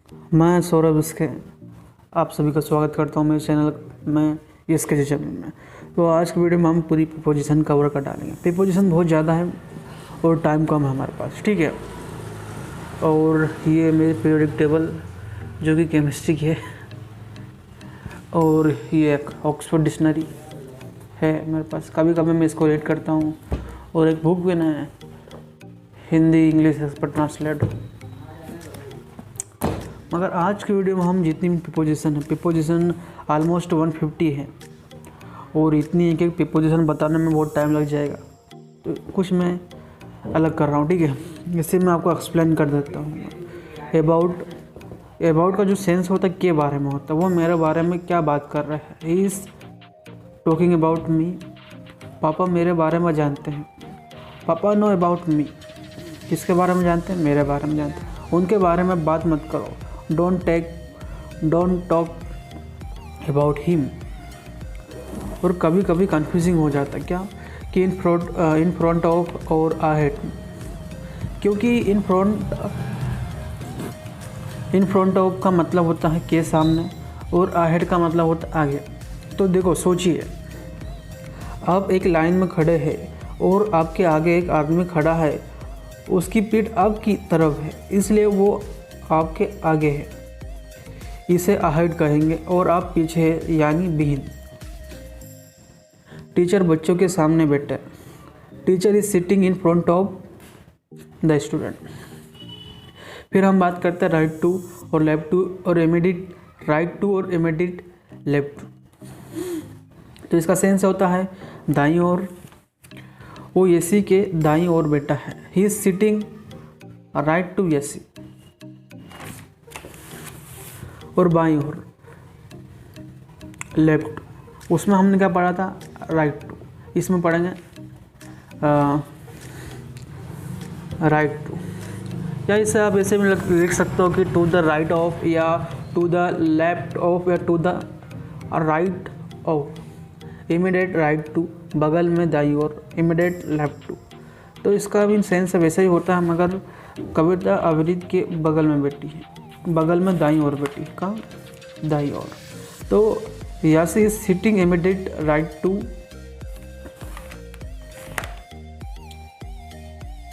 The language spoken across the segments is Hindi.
मैं सौरभ इसके आप सभी का स्वागत करता हूँ मेरे चैनल में इसके चैनल में। तो आज की वीडियो में हम पूरी प्रीपोजिशन कवर कर डालेंगे। प्रीपोजिशन बहुत ज़्यादा है और टाइम कम है हमारे पास, ठीक है। और ये मेरी पीरियोडिक टेबल जो कि केमिस्ट्री की है, और ये एक ऑक्सफोर्ड डिक्शनरी है मेरे पास। कभी कभी मैं इसको रीड करता हूँ। और एक बुक भी ना है, हिंदी इंग्लिश एक्सपर्ट ट्रांसलेट। मगर आज की वीडियो में हम जितनी भी प्रीपोजिशन है, प्रीपोजिशन ऑलमोस्ट 150 है और इतनी एक एक प्रीपोजिशन बताने में बहुत टाइम लग जाएगा। तो कुछ मैं अलग कर रहा हूँ, ठीक है। इससे मैं आपको एक्सप्लेन कर देता हूँ। अबाउट का जो सेंस होता है के बारे में होता है, वो मेरे बारे में क्या बात कर रहा है। He is talking about me. पापा मेरे बारे में जानते हैं। पापा नो अबाउट मी। किसके बारे में जानते हैं? मेरे बारे में जानते हैं। उनके बारे में बात मत करो। Don't talk about him. और कभी कभी कंफ्यूजिंग हो जाता है क्या कि इन फ्रंट ऑफ और अहेड, क्योंकि इन फ्रंट ऑफ का मतलब होता है के सामने और अहेड का मतलब होता है आगे। तो देखो, सोचिए, आप एक लाइन में खड़े हैं और आपके आगे एक आदमी खड़ा है, उसकी पीठ आपकी तरफ है, इसलिए वो आपके आगे है, इसे अहेड कहेंगे। और आप पीछे है, यानी बिहाइंड। टीचर बच्चों के सामने बैठे। Teacher is sitting in front of the student. फिर हम बात करते हैं राइट टू और लेफ्ट टू और इमीडिएट राइट टू और इमीडिएट लेफ्ट टू। तो इसका सेंस होता है दाईं ओर, वो एसी के दाईं ओर बैठा है। He is sitting right to AC. और बाईं ओर लेफ्ट, उसमें हमने क्या पढ़ा था? Right to. इसमें पढ़ेंगे राइट टू, या इसे आप ऐसे भी लिख सकते हो कि टू द राइट ऑफ, या टू द लेफ्ट ऑफ, या to the right of. Immediate right to, बगल में दाईं ओर। Immediate left to. तो इसका भी सेंस वैसे ही होता है, मगर कविता अवृत के बगल में बैठी है, बगल में दाईं ओर बैठी है। कहाँ? दाईं ओर। तो यहाँ से सिटिंग इमीडिएट राइट टू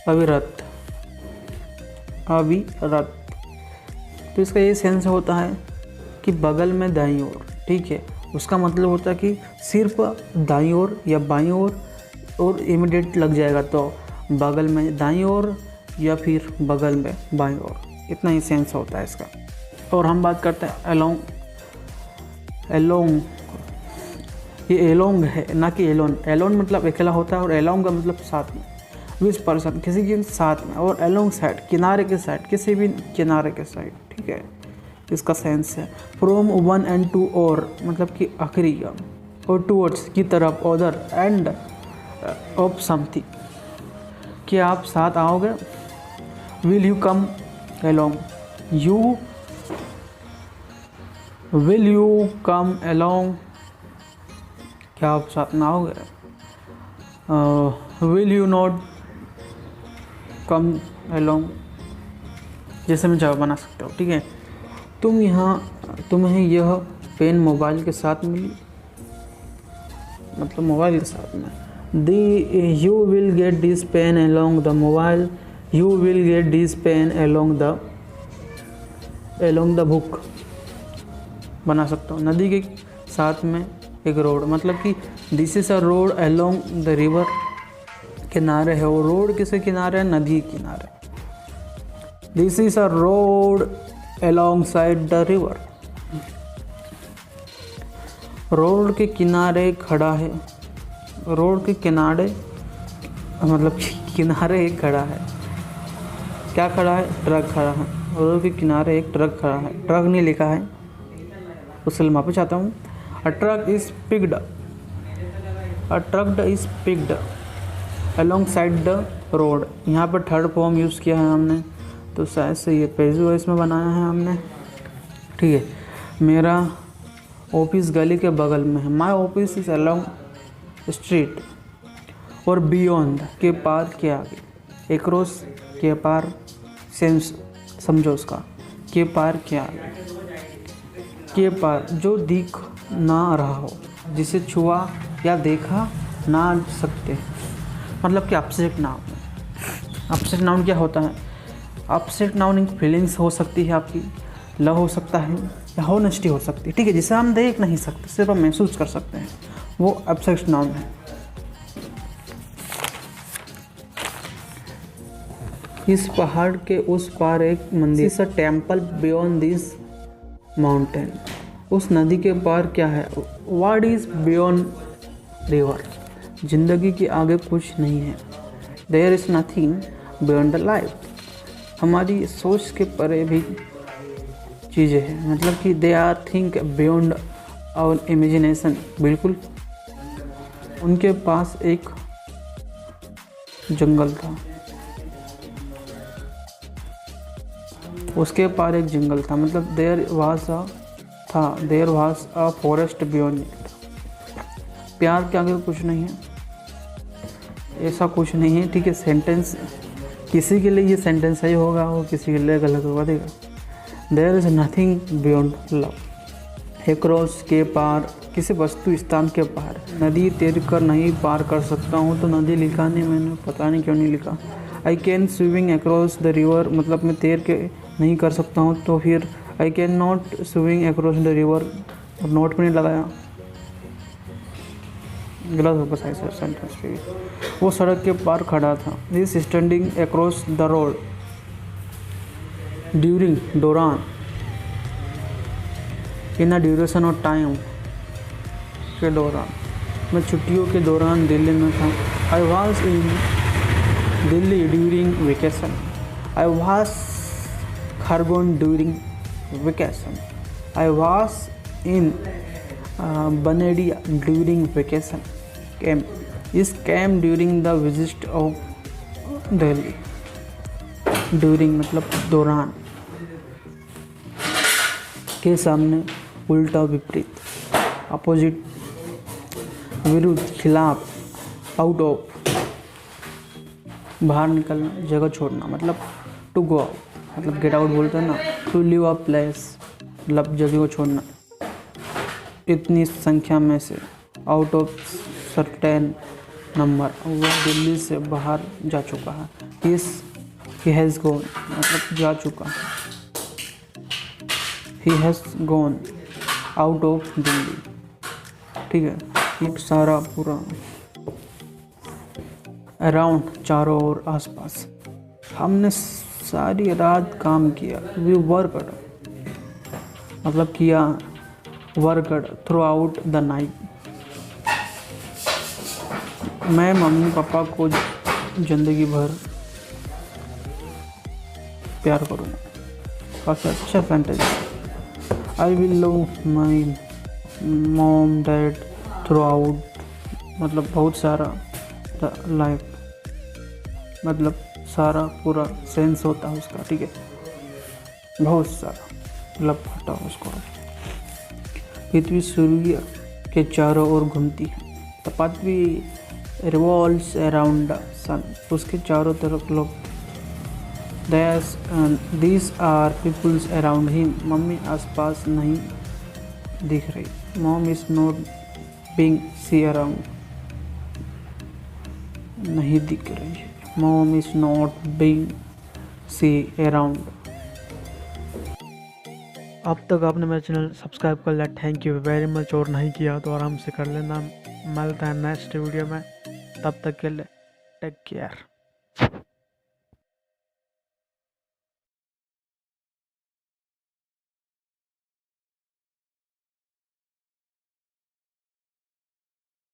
अविरत। तो इसका ये सेंस होता है कि बगल में दाईं ओर, ठीक है। उसका मतलब होता है कि सिर्फ दाईं ओर या बाईं ओर और इमीडिएट लग जाएगा, तो बगल में दाईं ओर या फिर बगल में बाईं ओर, इतना ही सेंस होता है इसका। और हम बात करते हैं एलोंग। ये एलोंग है, ना कि एलोन। एलोन मतलब अकेला होता है और एलोंग का मतलब साथ में, विच पर्सन, किसी के साथ में। और एलोंग साइड, किनारे के साइड, किसी भी किनारे के साइड, ठीक है। इसका सेंस है फ्रॉम वन एंड टू, और मतलब कि आखिरी का, और टूवर्ड्स की तरफ, अदर एंड ऑफ समथिंग, कि आप साथ आओगे। Will you come along? Will you come along? क्या आप साथ में आओगे? Will you not come along? जैसे मैं जवाब बना सकता हूँ, ठीक है। तुम्हें यह पेन मोबाइल के साथ मिली, मतलब मोबाइल के साथ में। You will get this pen along the mobile. You will get this pen along the book बना सकता हूँ। नदी के साथ में एक रोड, मतलब कि this is a road along the river. किनारे है, वो रोड किसके किनारे है? नदी के किनारे। This is a road along side the river. Road के किनारे खड़ा है। रोड के किनारे मतलब किनारे एक खड़ा है। क्या खड़ा है? ट्रक खड़ा है। रोड के किनारे एक ट्रक खड़ा है। ट्रक नहीं लिखा है, उससे माफी चाहता हूँ। A truck is picked alongside the road. यहाँ पर थर्ड फॉर्म यूज़ किया है हमने, तो शायद से ये पेजो इसमें बनाया है हमने, ठीक है। मेरा ऑफिस गली के बगल में है। My office is along street. और बियॉन्ड के पार के आगे, एक्रॉस के पार, सेंस समझो उसका के पार क्या है? के पार जो दिख ना रहा हो, जिसे छुआ या देखा ना सकते, मतलब कि अपसेट नाउन। अपसेट नाउन क्या होता है? अपसेट नाउन एक फीलिंग्स हो सकती है आपकी, लव हो सकता है या होनेस्टी हो सकती है, ठीक है, जिसे हम देख नहीं सकते, सिर्फ हम महसूस कर सकते हैं, वो अपसेट नाउन है। इस पहाड़ के उस पार एक मंदिर, इस टेम्पल बियॉन्ड दिस माउंटेन। उस नदी के पार क्या है? What is beyond river? जिंदगी के आगे कुछ नहीं है। There is nothing beyond the life. हमारी सोच के परे भी चीज़ें हैं, मतलब कि they are think beyond our imagination. बिल्कुल। उनके पास एक जंगल था, उसके पार एक जंगल था, मतलब there was a forest beyond it. प्यार के आगे कुछ नहीं है, ऐसा कुछ नहीं है, ठीक है। सेंटेंस किसी के लिए ये सेंटेंस सही होगा और किसी के लिए गलत होगा, देखा। There is nothing beyond love. Across के पार, किसी वस्तु स्थान के पार। नदी तैर कर नहीं पार कर सकता हूँ, तो नदी लिखा नहीं मैंने, पता नहीं क्यों नहीं लिखा। I can swimming across the river, मतलब मैं तैर के नहीं कर सकता हूँ, तो फिर I can not swimming across the river, और नोट में नहीं लगाया, गलत होगा सही सेंटेंस पे। वो सड़क के पार खड़ा था। This standing across the road during दौरान, इन ड्यूरेशन ऑफ टाइम के दौरान, मैं छुट्टियों के दौरान दिल्ली में था। I was in Delhi during vacation. I was Khargone during vacation. I was in Banediya during vacation. Came during the visit of Delhi. During मतलब दौरान, के सामने उल्टा विपरीत, अपोजिट, विरुद्ध, खिलाफ, आउट ऑफ, बाहर निकलना, जगह छोड़ना, मतलब टू गो आउट, मतलब गेट आउट बोलते हैं ना। टू लीव अ प्लेस, मतलब जगह को छोड़ना। इतनी संख्या में से, आउट ऑफ सर्टेन नंबर, वह दिल्ली से बाहर जा चुका है। ही हैज़ गॉन, मतलब जा चुका है। He has gone out of Delhi, ठीक है। एक सारा पूरा, अराउंड, चारों ओर, आसपास। हमने सारी रात काम किया। वी वर्कड, मतलब किया, worked through out the night. मैं मम्मी पापा को ज़िंदगी भर प्यार करूँगा। काफ़ी अच्छा sentence. I will love my mom dad through out, मतलब बहुत सारा लाइफ, मतलब सारा पूरा सेंस होता है उसका, ठीक है, बहुत सारा, मतलब होता है उसको। पृथ्वी सूर्य के चारों ओर घूमती है। The Prithvi revolves around the sun, उसके चारों तरफ लोग। These are peoples around him. Mummy आसपास नहीं दिख रही। Mom is not being seen around. नहीं दिख रही। Mom is not being seen around. अब तक आपने मेरा चैनल सब्सक्राइब कर लिया, थैंक यू वेरी मच, और नहीं किया तो आराम से कर लेना। मिलता है नेक्स्ट वीडियो में, तब तक के लिए टेक केयर।